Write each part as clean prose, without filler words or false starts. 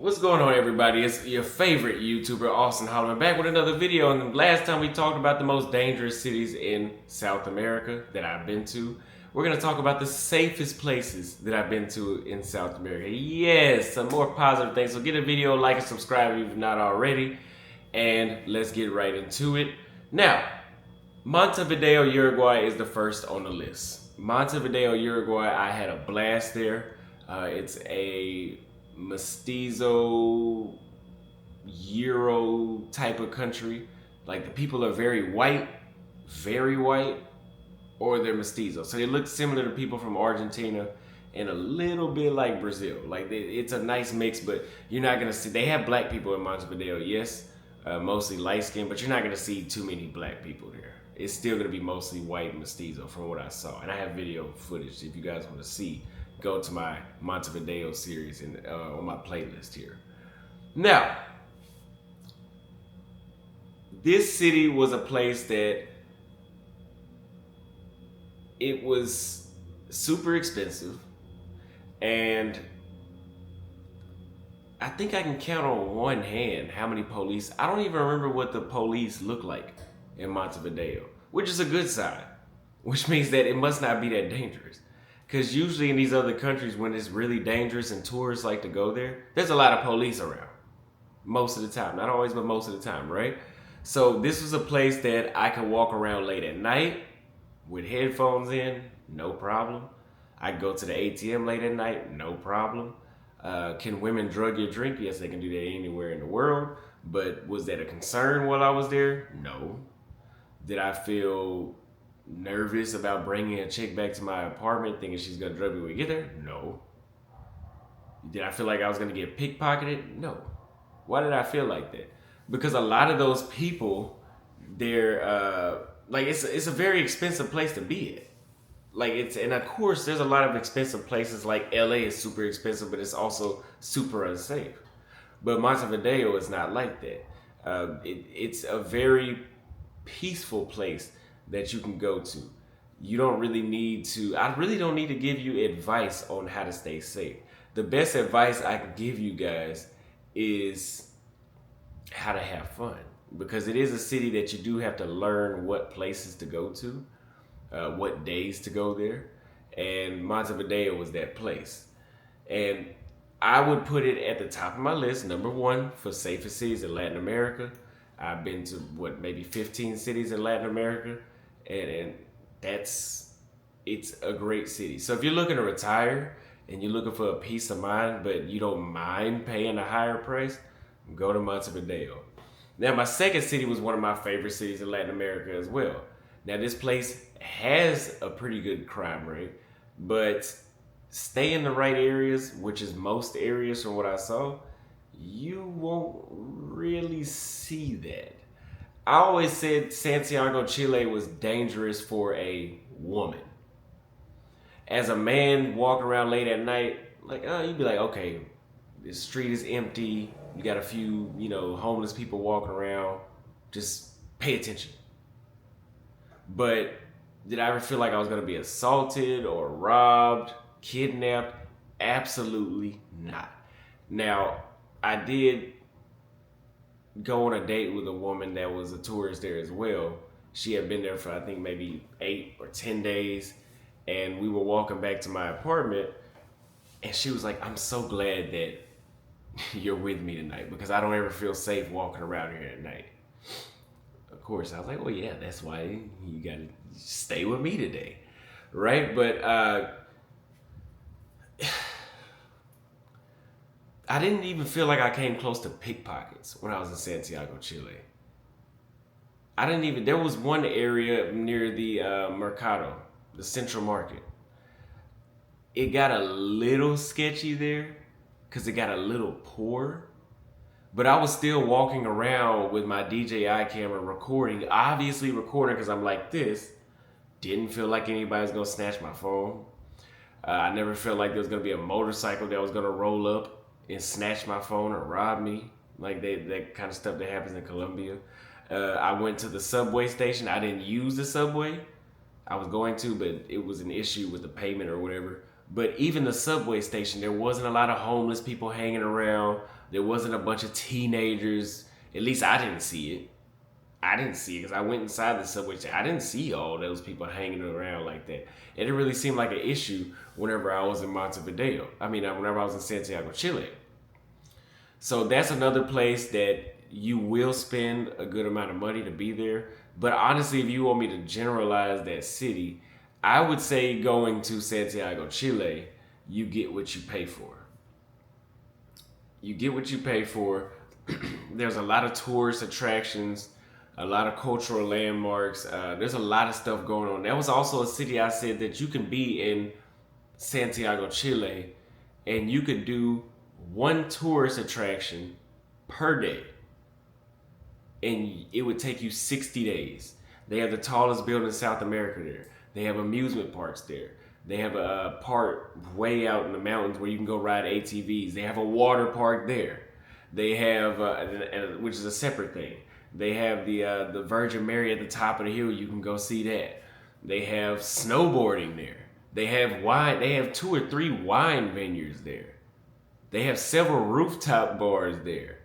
What's going on, everybody? It's your favorite YouTuber, Austin Holloman, back with another video. And last time we talked about the most dangerous cities in South America that I've been to. We're going to talk about the safest places that I've been to in South America. Yes, some more positive things. So get a video, like, and subscribe if you've not already. And let's get right into it. Now, Montevideo, Uruguay is the first on the list. Montevideo, Uruguay, I had a blast there. It's a mestizo Euro type of country. Like the people are very white, or they're mestizo. So they look similar to people from Argentina and a little bit like Brazil. Like it's a nice mix, but you're not gonna see. They have black people in Montevideo, yes, mostly light skinned, but you're not gonna see too many black people there. It's still gonna be mostly white mestizo from what I saw, and I have video footage if you guys want to see. Go to my Montevideo series on my playlist here. Now, this city was a place that it was super expensive, and I think I can count on one hand how many police. I don't even remember what the police look like in Montevideo, which is a good sign, which means that it must not be that dangerous. Because usually in these other countries, when it's really dangerous and tourists like to go there, there's a lot of police around. Most of the time. Not always, but most of the time, right? So this was a place that I could walk around late at night with headphones in, no problem. I could go to the ATM late at night, no problem. Can women drug your drink? Yes, they can do that anywhere in the world. But was that a concern while I was there? No. Did I feel nervous about bringing a chick back to my apartment thinking she's gonna drug me when we get there? No. Did I feel like I was gonna get pickpocketed? No. Why did I feel like that? Because a lot of those people, they're like it's a very expensive place to be at. Like and of course there's a lot of expensive places. Like LA is super expensive, but it's also super unsafe. But Montevideo is not like that. It's a very peaceful place that you can go to. You don't really need to, I really don't need to give you advice on how to stay safe. The best advice I can give you guys is how to have fun. Because it is a city that you do have to learn what places to go to, what days to go there. And Montevideo was that place. And I would put it at the top of my list, number one, for safest cities in Latin America. I've been to, maybe 15 cities in Latin America. And it's a great city. So if you're looking to retire and you're looking for a peace of mind, but you don't mind paying a higher price, go to Montevideo. Now, my second city was one of my favorite cities in Latin America as well. Now, this place has a pretty good crime rate, but stay in the right areas, which is most areas from what I saw, you won't really see that. I always said Santiago, Chile was dangerous for a woman. As a man walking around late at night, like, you'd be like, okay, the street is empty. You got a few, homeless people walking around. Just pay attention. But did I ever feel like I was going to be assaulted or robbed, kidnapped? Absolutely not. Now, I did go on a date with a woman that was a tourist there as well. She had been there for I think maybe 8 or 10 days, and we were walking back to my apartment, and she was like, I'm so glad that you're with me tonight because I don't ever feel safe walking around here at night. Of course, I was like, well, yeah, that's why you gotta stay with me today, right? But I didn't even feel like I came close to pickpockets when I was in Santiago, Chile. There was one area near the Mercado, the Central Market. It got a little sketchy there because it got a little poor. But I was still walking around with my DJI camera recording, obviously recording because I'm like this. Didn't feel like anybody's going to snatch my phone. I never felt like there was going to be a motorcycle that was going to roll up and snatch my phone or rob me, like that kind of stuff that happens in Colombia. I went to the subway station. I didn't use the subway. I was going to, but it was an issue with the payment or whatever. But even the subway station, there wasn't a lot of homeless people hanging around. There wasn't a bunch of teenagers. At least I didn't see it. I didn't see it because I went inside the subway. I didn't see all those people hanging around like that. It didn't really seem like an issue whenever I was in Montevideo. Whenever I was in Santiago, Chile. So that's another place that you will spend a good amount of money to be there. But honestly, if you want me to generalize that city, I would say going to Santiago, Chile, you get what you pay for. You get what you pay for. There's a lot of tourist attractions, a lot of cultural landmarks. There's a lot of stuff going on. That was also a city I said that you can be in Santiago, Chile, and you could do one tourist attraction per day. And it would take you 60 days. They have the tallest building in South America there. They have amusement parks there. They have a park way out in the mountains where you can go ride ATVs. They have a water park there. They have, which is a separate thing. They have the Virgin Mary at the top of the hill. You can go see that. They have snowboarding there. They have wine. They have 2 or 3 wine vineyards there. They have several rooftop bars there.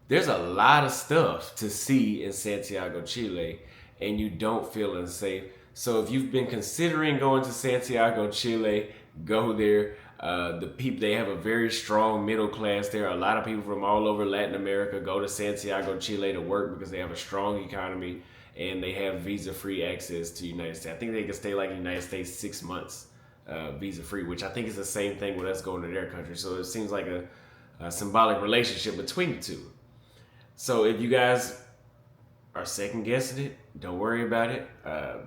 There's a lot of stuff to see in Santiago, Chile, and you don't feel unsafe. So if you've been considering going to Santiago, Chile, go there. The people, they have a very strong middle class there. A lot of people from all over Latin America go to Santiago, Chile to work because they have a strong economy and they have visa-free access to the United States. I think they can stay like in the United States 6 months visa-free, which I think is the same thing with us going to their country. So it seems like a symbolic relationship between the two. So if you guys are second guessing it, don't worry about it.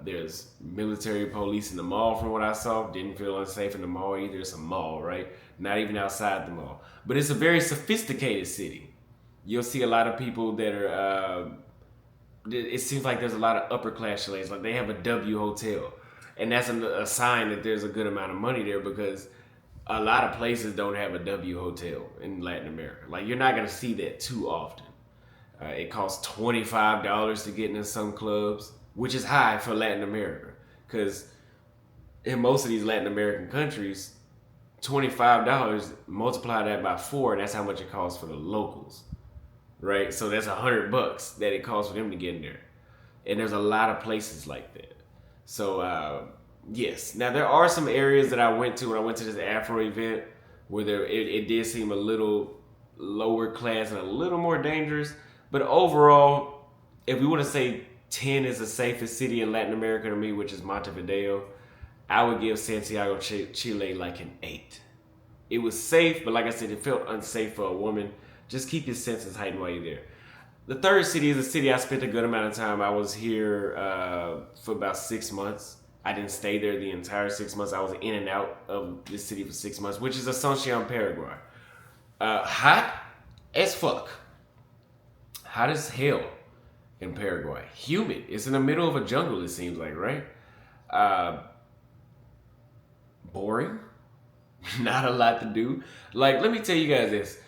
There's military police in the mall from what I saw. Didn't feel unsafe in the mall either. It's a mall, right? Not even outside the mall. But it's a very sophisticated city. You'll see a lot of people that are, it seems like there's a lot of upper class chalets. Like they have a W hotel. And that's a sign that there's a good amount of money there because a lot of places don't have a W hotel in Latin America. Like you're not going to see that too often. It costs $25 to get into some clubs, which is high for Latin America. Because in most of these Latin American countries, $25, multiply that by 4, and that's how much it costs for the locals. Right? So that's $100 that it costs for them to get in there. And there's a lot of places like that. So, yes. Now, there are some areas that I went to when I went to this Afro event where it did seem a little lower class and a little more dangerous. But overall, if we want to say 10 is the safest city in Latin America to me, which is Montevideo, I would give Santiago, Chile like an 8. It was safe, but like I said, it felt unsafe for a woman. Just keep your senses heightened while you're there. The third city is a city I spent a good amount of time. I was here for about 6 months. I didn't stay there the entire 6 months. I was in and out of this city for 6 months, which is Asuncion, Paraguay. Hot as fuck. Hot as hell in Paraguay. Humid. It's in the middle of a jungle, it seems like, right? Boring. Not a lot to do. Like, let me tell you guys this.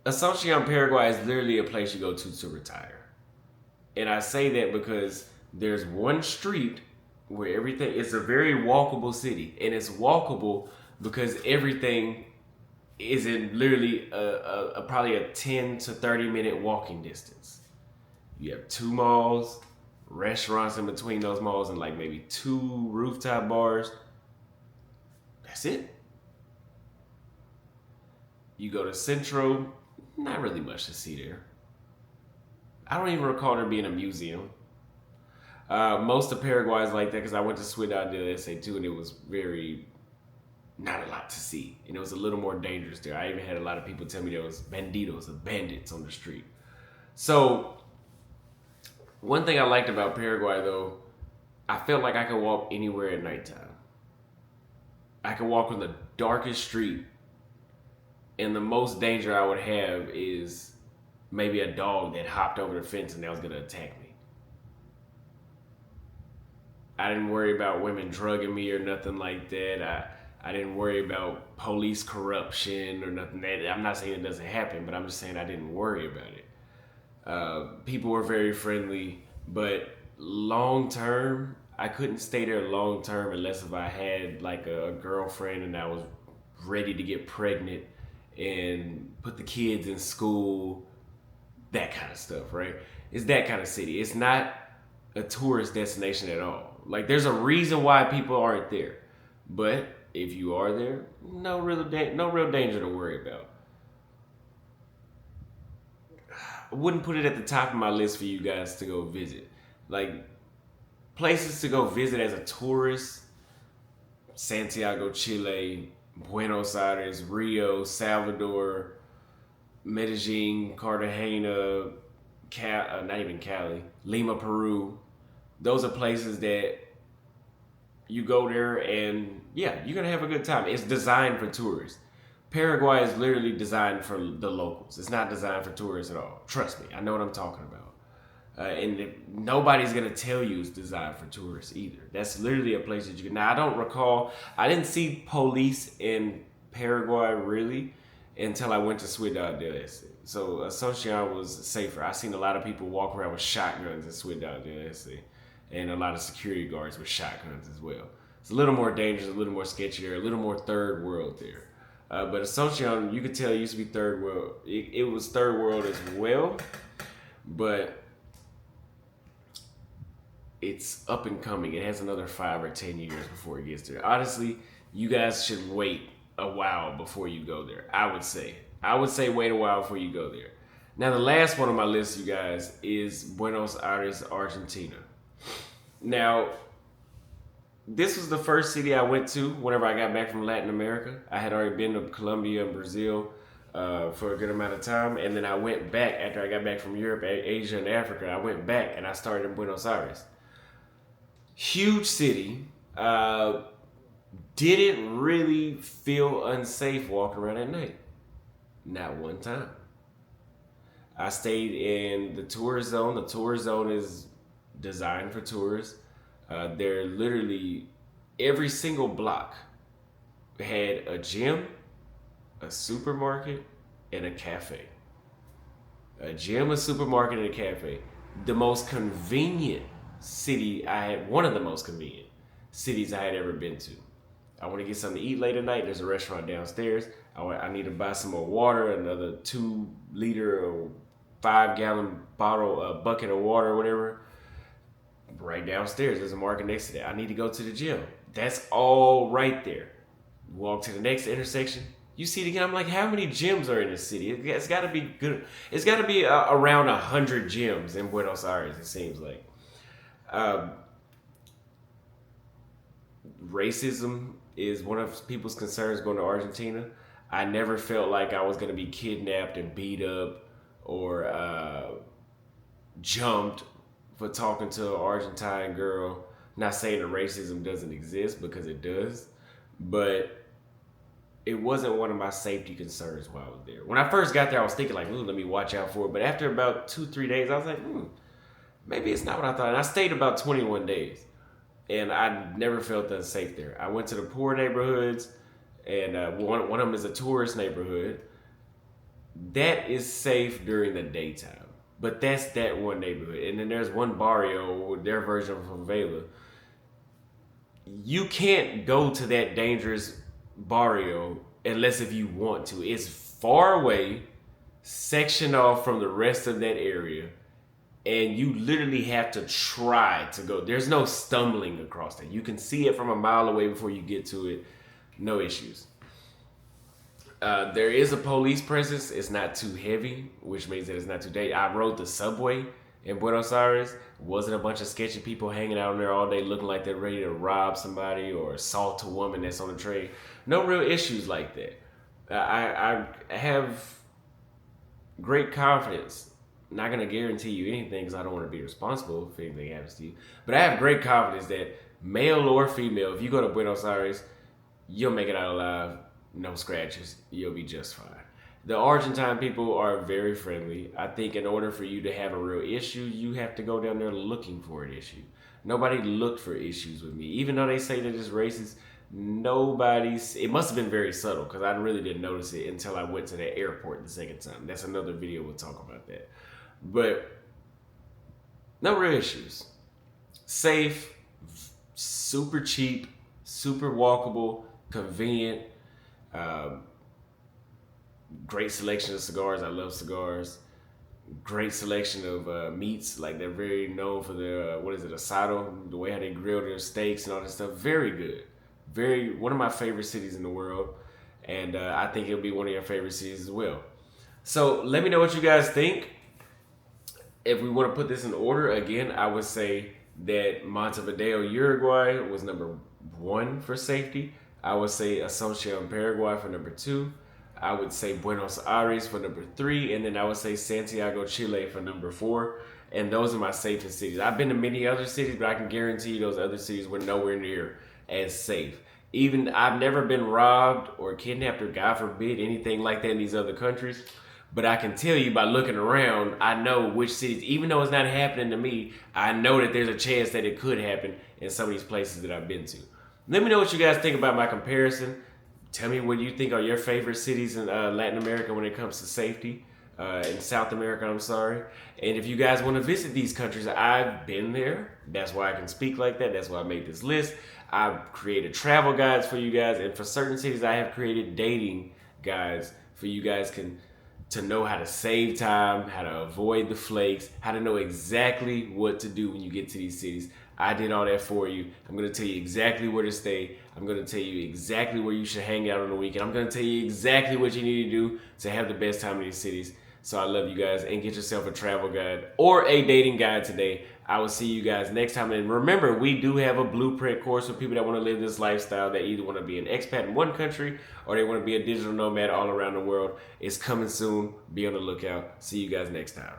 Asuncion, Paraguay is literally a place you go to retire. And I say that because there's one street where everything, it's a very walkable city. And it's walkable because everything is in literally probably a 10 to 30 minute walking distance. You have 2 malls, restaurants in between those malls, and like maybe 2 rooftop bars. That's it. You go to Centro, not really much to see there. I don't even recall there being a museum. Most of Paraguay is like that because I went to Ciudad del Este too, and it was not a lot to see. And it was a little more dangerous there. I even had a lot of people tell me there was banditos, or bandits on the street. So, one thing I liked about Paraguay though, I felt like I could walk anywhere at nighttime. I could walk on the darkest street, and the most danger I would have is maybe a dog that hopped over the fence and that was gonna attack me. I didn't worry about women drugging me or nothing like that. I didn't worry about police corruption or nothing. I'm not saying it doesn't happen, but I'm just saying I didn't worry about it. People were very friendly, but long term, I couldn't stay there long term unless if I had like a girlfriend and I was ready to get pregnant and put the kids in school, that kind of stuff, right? It's that kind of city. It's not a tourist destination at all. Like, there's a reason why people aren't there, but if you are there, no real danger to worry about. I wouldn't put it at the top of my list for you guys to go visit. Like, places to go visit as a tourist: Santiago, Chile, Buenos Aires, Rio, Salvador, Medellin, Cartagena, not even Cali, Lima, Peru. Those are places that you go there and yeah, you're gonna have a good time. It's designed for tourists. Paraguay is literally designed for the locals. It's not designed for tourists at all. Trust me, I know what I'm talking about. Nobody's gonna tell you it's designed for tourists either. That's literally a place that you can. Now, I don't recall. I didn't see police in Paraguay really until I went to Ciudad del Este. So Asuncion was safer. I seen a lot of people walk around with shotguns in Ciudad del Este, and a lot of security guards with shotguns as well. It's a little more dangerous, a little more sketchy there, a little more third world there. But Asuncion, you could tell it used to be third world. It was third world as well, but it's up and coming. It has another 5 or 10 years before it gets there. Honestly, you guys should wait a while before you go there. I would say wait a while before you go there. Now, the last one on my list, you guys, is Buenos Aires, Argentina. Now, this was the first city I went to whenever I got back from Latin America. I had already been to Colombia and Brazil for a good amount of time, and then I went back after I got back from Europe, Asia, and Africa. I went back and I started in Buenos Aires. Huge city. Didn't really feel unsafe walking around at night. Not one time. I stayed in the tourist zone. The tourist zone is designed for tourists. They're literally, every single block had a gym, a supermarket, and a cafe. A gym, a supermarket, and a cafe. The most convenient city one of the most convenient cities I had ever been to. I want to get something to eat late at night. There's a restaurant downstairs. I need to buy some more water, another 2-liter or 5-gallon bucket of water or whatever. Right downstairs, there's a market next to that. I need to go to the gym. That's all right there. Walk to the next intersection. You see it again. I'm like, how many gyms are in this city? It's got to be good. It's got to be around 100 gyms in Buenos Aires, it seems like. Racism is one of people's concerns going to Argentina. I never felt like I was going to be kidnapped and beat up or jumped for talking to an Argentine girl. Not saying that racism doesn't exist, because it does, but it wasn't one of my safety concerns while I was there. When I first got there, I was thinking like, ooh, let me watch out for it. But after about 2-3 days, I was like, maybe it's not what I thought. And I stayed about 21 days. And I never felt unsafe there. I went to the poor neighborhoods, and one of them is a tourist neighborhood. That is safe during the daytime. But that's that one neighborhood. And then there's one barrio, their version of favela. You can't go to that dangerous barrio unless if you want to. It's far away, sectioned off from the rest of that area. And you literally have to try to go. There's no stumbling across that. You can see it from a mile away before you get to it. No issues. There is a police presence. It's not too heavy, which means that it's not too dangerous. I rode the subway in Buenos Aires. Wasn't a bunch of sketchy people hanging out in there all day looking like they're ready to rob somebody or assault a woman that's on the train. No real issues like that. I have great confidence. Not going to guarantee you anything because I don't want to be responsible if anything happens to you. But I have great confidence that male or female, if you go to Buenos Aires, you'll make it out alive. No scratches. You'll be just fine. The Argentine people are very friendly. I think in order for you to have a real issue, you have to go down there looking for an issue. Nobody looked for issues with me. Even though they say that it's racist, it must have been very subtle because I really didn't notice it until I went to the airport the second time. That's another video. We'll talk about that. But no real issues. Safe, super cheap, super walkable, convenient. Great selection of cigars. I love cigars. Great selection of meats. Like they're very known for their what is it, asado, the way how they grill their steaks and all that stuff. Very good. Very one of my favorite cities in the world, and I think it'll be one of your favorite cities as well. So let me know what you guys think. If we want to put this in order again, I would say that Montevideo, Uruguay was number one for safety. I would say Asuncion, Paraguay for number two. I would say Buenos Aires for number three, and then I would say Santiago, Chile for number four. And those are my safest cities. I've been to many other cities, but I can guarantee you those other cities were nowhere near as safe. Even I've never been robbed or kidnapped or God forbid anything like that in these other countries. But I can tell you by looking around, I know which cities, even though it's not happening to me, I know that there's a chance that it could happen in some of these places that I've been to. Let me know what you guys think about my comparison. Tell me what you think are your favorite cities in Latin America when it comes to safety, in South America, I'm sorry. And if you guys want to visit these countries, I've been there. That's why I can speak like that. That's why I made this list. I've created travel guides for you guys. And for certain cities, I have created dating guides for you guys to know how to save time, how to avoid the flakes, how to know exactly what to do when you get to these cities. I did all that for you. I'm gonna tell you exactly where to stay. I'm gonna tell you exactly where you should hang out on the weekend. I'm gonna tell you exactly what you need to do to have the best time in these cities. So I love you guys, and get yourself a travel guide or a dating guide today. I will see you guys next time. And remember, we do have a blueprint course for people that want to live this lifestyle, that either want to be an expat in one country or they want to be a digital nomad all around the world. It's coming soon. Be on the lookout. See you guys next time.